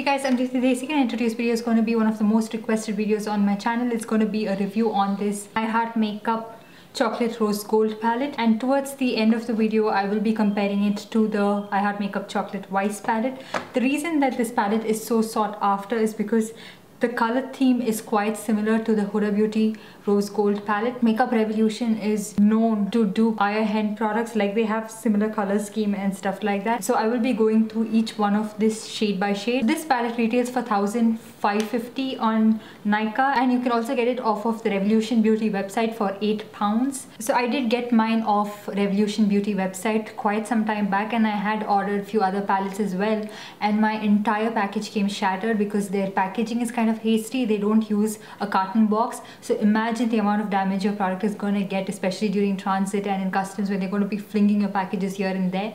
Hey guys, I'm Deepthi, and today's video is going to be one of the most requested videos on my channel. It's going to be a review on this I Heart Makeup Chocolate Rose Gold palette, and towards the end of the video I will be comparing it to the I Heart Makeup Chocolate Vice palette. The reason that this palette is so sought after is because the color theme is quite similar to the Huda Beauty Rose Gold palette. Makeup Revolution is known to do higher-end products, like they have similar color scheme and stuff like that. So I will be going through each one of this shade by shade. This palette retails for $1,550 on Nykaa, and you can also get it off of the Revolution Beauty website for £8. So I did get mine off Revolution Beauty website quite some time back, and I had ordered a few other palettes as well, and my entire package came shattered because their packaging is kind of hasty. They don't use a carton box, so imagine the amount of damage your product is going to get, especially during transit and in customs when they're going to be flinging your packages here and there.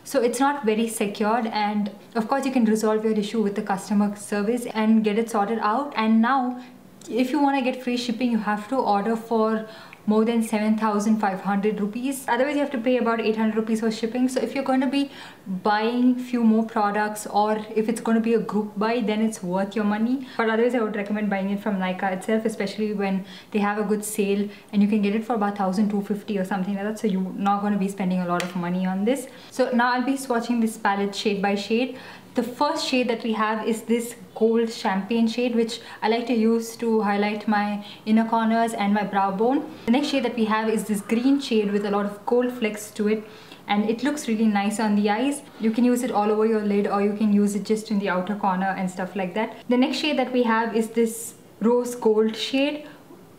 So it's not very secured, and of course you can resolve your issue with the customer service and get it sorted out. And now if you want to get free shipping, you have to order for more than 7,500 rupees. Otherwise you have to pay about 800 rupees for shipping. So if you're going to be buying few more products, or if it's going to be a group buy, then it's worth your money. But otherwise I would recommend buying it from Nykaa itself, especially when they have a good sale and you can get it for about 1,250 or something like that. So you're not going to be spending a lot of money on this. So now I'll be swatching this palette shade by shade. The first shade that we have is this gold champagne shade, which I like to use to highlight my inner corners and my brow bone. The next shade that we have is this green shade with a lot of gold flecks to it, and it looks really nice on the eyes. You can use it all over your lid, or you can use it just in the outer corner and stuff like that. The next shade that we have is this rose gold shade,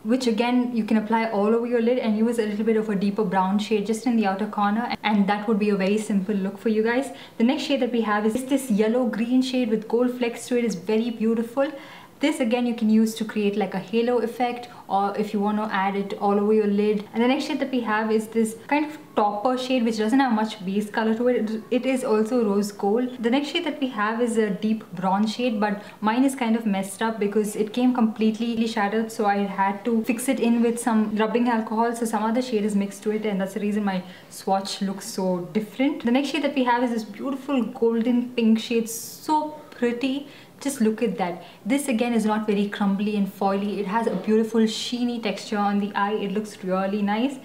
which again you can apply all over your lid and use a little bit of a deeper brown shade just in the outer corner, and that would be a very simple look for you guys. The next shade that we have is this yellow green shade with gold flecks to it. Is very beautiful. This again you can use to create like a halo effect, or if you want to add it all over your lid. And the next shade that we have is this kind of Taupe shade, which doesn't have much base color to it. It is also rose gold. The next shade that we have is a deep bronze shade, but mine is kind of messed up because it came completely shattered, so I had to fix it in with some rubbing alcohol, so some other shade is mixed to it, and that's the reason my swatch looks so different. The next shade that we have is this beautiful golden pink shade, so pretty. Just look at that. This again is not very crumbly and foily. It has a beautiful sheeny texture on the eye. It looks really nice.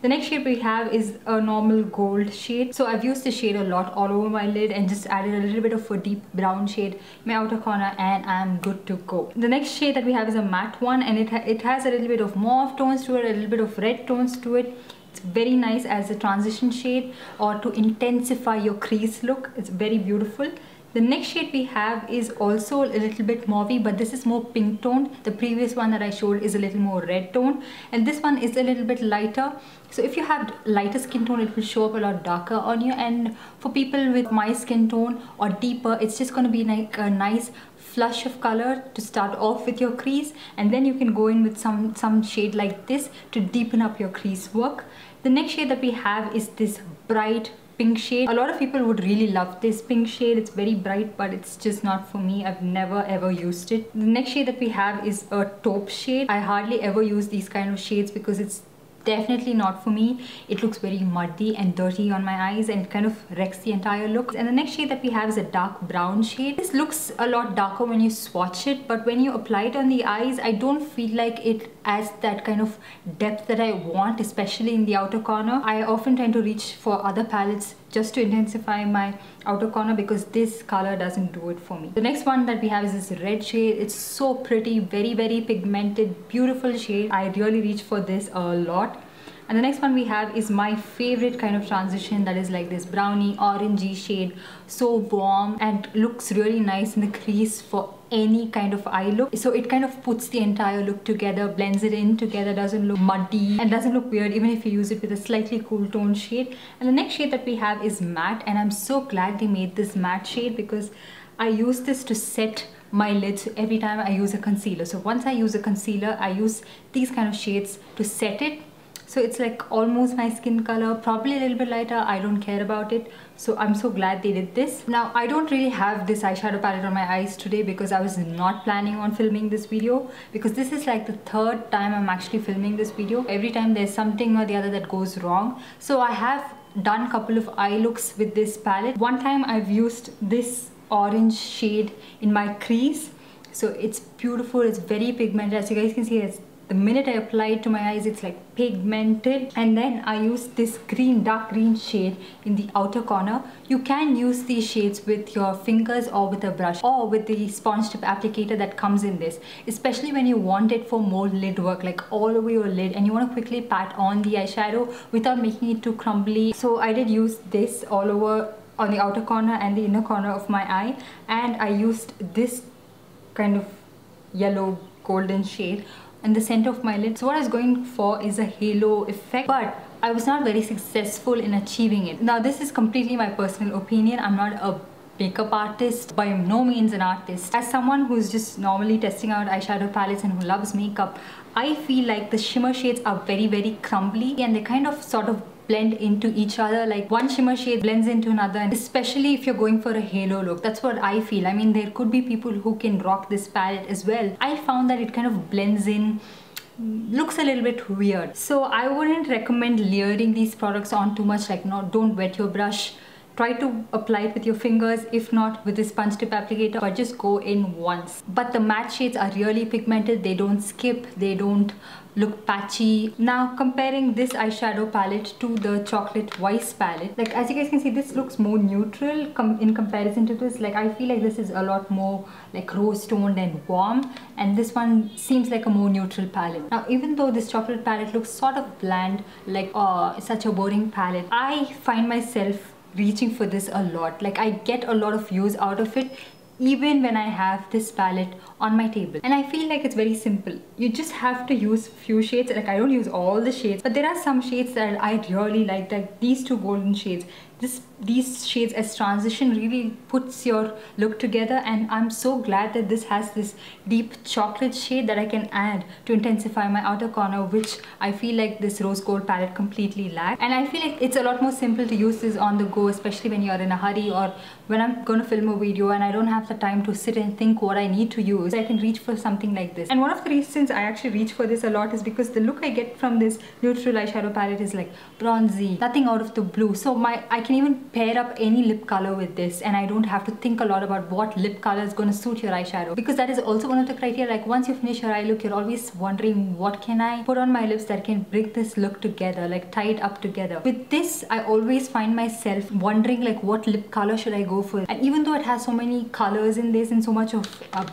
The next shade we have is a normal gold shade. So I've used this shade a lot all over my lid and just added a little bit of a deep brown shade in my outer corner, and I'm good to go. The next shade that we have is a matte one, and it has a little bit of mauve tones to it, a little bit of red tones to it. It's very nice as a transition shade or to intensify your crease look. It's very beautiful. The next shade we have is also a little bit mauvey, but this is more pink toned. The previous one that I showed is a little more red tone, and this one is a little bit lighter. So if you have lighter skin tone, it will show up a lot darker on you, and for people with my skin tone or deeper, it's just going to be like a nice flush of color to start off with your crease, and then you can go in with some shade like this to deepen up your crease work. The next shade that we have is this bright pink shade. A lot of people would really love this pink shade. It's very bright, but it's just not for me. I've never ever used it. The next shade that we have is a taupe shade. I hardly ever use these kind of shades because it's definitely not for me. It looks very muddy and dirty on my eyes, and it kind of wrecks the entire look. And the next shade that we have is a dark brown shade. This looks a lot darker when you swatch it, but when you apply it on the eyes, I don't feel like it adds that kind of depth that I want, especially in the outer corner. I often tend to reach for other palettes just to intensify my outer corner because this color doesn't do it for me. The next one that we have is this red shade. It's so pretty, very pigmented, beautiful shade. I really reach for this a lot. And the next one we have is my favorite kind of transition, that is like this brownie orangey shade. So warm and looks really nice in the crease for any kind of eye look. So it kind of puts the entire look together, blends it in together, doesn't look muddy and doesn't look weird even if you use it with a slightly cool tone shade. And the next shade that we have is matte, and I'm so glad they made this matte shade because I use this to set my lids every time I use a concealer. So once I use a concealer, I use these kind of shades to set it. So it's like almost my skin color, probably a little bit lighter. I don't care about it. So I'm so glad they did this. Now I don't really have this eyeshadow palette on my eyes today because I was not planning on filming this video, because this is like the third time I'm actually filming this video. Every time there's something or the other that goes wrong. So I have done a couple of eye looks with this palette. One time I've used this orange shade in my crease. So it's beautiful, it's very pigmented. As you guys can see, the minute I apply it to my eyes, it's like pigmented. And then I use this green, dark green shade in the outer corner. You can use these shades with your fingers or with a brush or with the sponge tip applicator that comes in this, especially when you want it for more lid work, like all over your lid, and you want to quickly pat on the eyeshadow without making it too crumbly. So I did use this all over on the outer corner and the inner corner of my eye, and I used this kind of yellow golden shade in the center of my lid. So what I was going for is a halo effect, but I was not very successful in achieving it. Now this is completely my personal opinion. I'm not a makeup artist, by no means an artist. As someone who's just normally testing out eyeshadow palettes and who loves makeup, I feel like the shimmer shades are very crumbly, and they kind of sort of blend into each other. Like one shimmer shade blends into another, and especially if you're going for a halo look, that's what I feel. I mean, there could be people who can rock this palette as well. I found that it kind of blends in, looks a little bit weird. So I wouldn't recommend layering these products on too much. Like, no, don't wet your brush. Try to apply it with your fingers, if not with the sponge tip applicator, but just go in once. But the matte shades are really pigmented. They don't skip, they don't look patchy. Now comparing this eyeshadow palette to the chocolate Vice palette, like as you guys can see, this looks more neutral in comparison to this. Like I feel like this is a lot more like rose toned and warm, and this one seems like a more neutral palette. Now even though this chocolate palette looks sort of bland, like such a boring palette, I find myself reaching for this a lot. Like I get a lot of use out of it even when I have this palette on my table. And I feel like it's very simple. You just have to use few shades. Like I don't use all the shades, but there are some shades that I really like these two golden shades. These shades as transition really puts your look together, and I'm so glad that this has this deep chocolate shade that I can add to intensify my outer corner, which I feel like this rose gold palette completely lacks. And I feel like it's a lot more simple to use this on the go, especially when you're in a hurry or when I'm gonna film a video and I don't have the time to sit and think what I need to use. I can reach for something like this. And one of the reasons I actually reach for this a lot is because the look I get from this neutral eyeshadow palette is like bronzy, nothing out of the blue. So I can even pair up any lip color with this, and I don't have to think a lot about what lip color is going to suit your eyeshadow, because that is also one of the criteria. Like once you finish your eye look, you're always wondering, what can I put on my lips that can bring this look together, like tie it up together. With this, I always find myself wondering like what lip color should I go for. And even though it has so many colors in this and so much of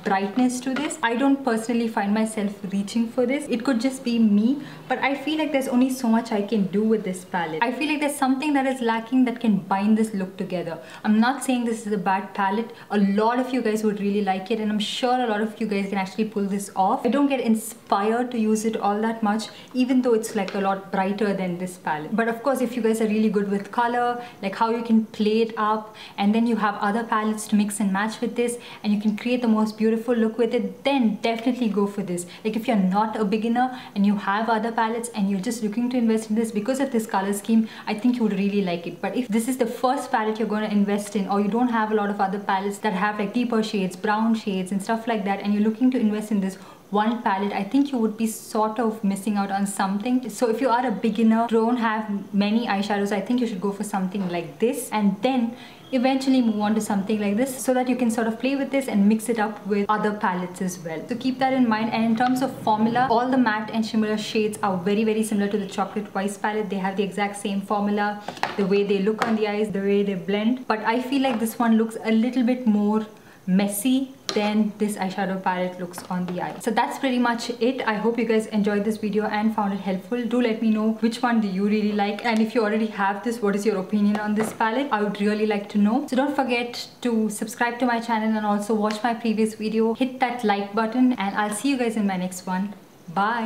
brightness to this, I don't personally find myself reaching for this. It could just be me, but I feel like there's only so much I can do with this palette. I feel like there's something that is lacking that can bind this look together. I'm not saying this is a bad palette. A lot of you guys would really like it, and I'm sure a lot of you guys can actually pull this off. I don't get inspired to use it all that much, even though it's like a lot brighter than this palette. But of course, if you guys are really good with color, like how you can play it up, and then you have other palettes to mix and match with this, and you can create the most beautiful look with it, then definitely go for this. Like if you're not a beginner and you have other palettes and you're just looking to invest in this because of this color scheme, I think you would really like it. But if this is the first palette you're going to invest in, or you don't have a lot of other palettes that have like deeper shades, brown shades and stuff like that, and you're looking to invest in this one palette, I think you would be sort of missing out on something. So if you are a beginner, don't have many eyeshadows, I think you should go for something like this, and then eventually move on to something like this, so that you can sort of play with this and mix it up with other palettes as well. So keep that in mind. And in terms of formula, all the matte and shimmer shades are very similar to the chocolate Vice palette. They have the exact same formula, the way they look on the eyes, the way they blend. But I feel like this one looks a little bit more messy than this eyeshadow palette looks on the eye. So that's pretty much it. I hope you guys enjoyed this video and found it helpful. Do let me know which one do you really like, and if you already have this, what is your opinion on this palette? I would really like to know. So don't forget to subscribe to my channel and also watch my previous video. Hit that like button, and I'll see you guys in my next one. Bye.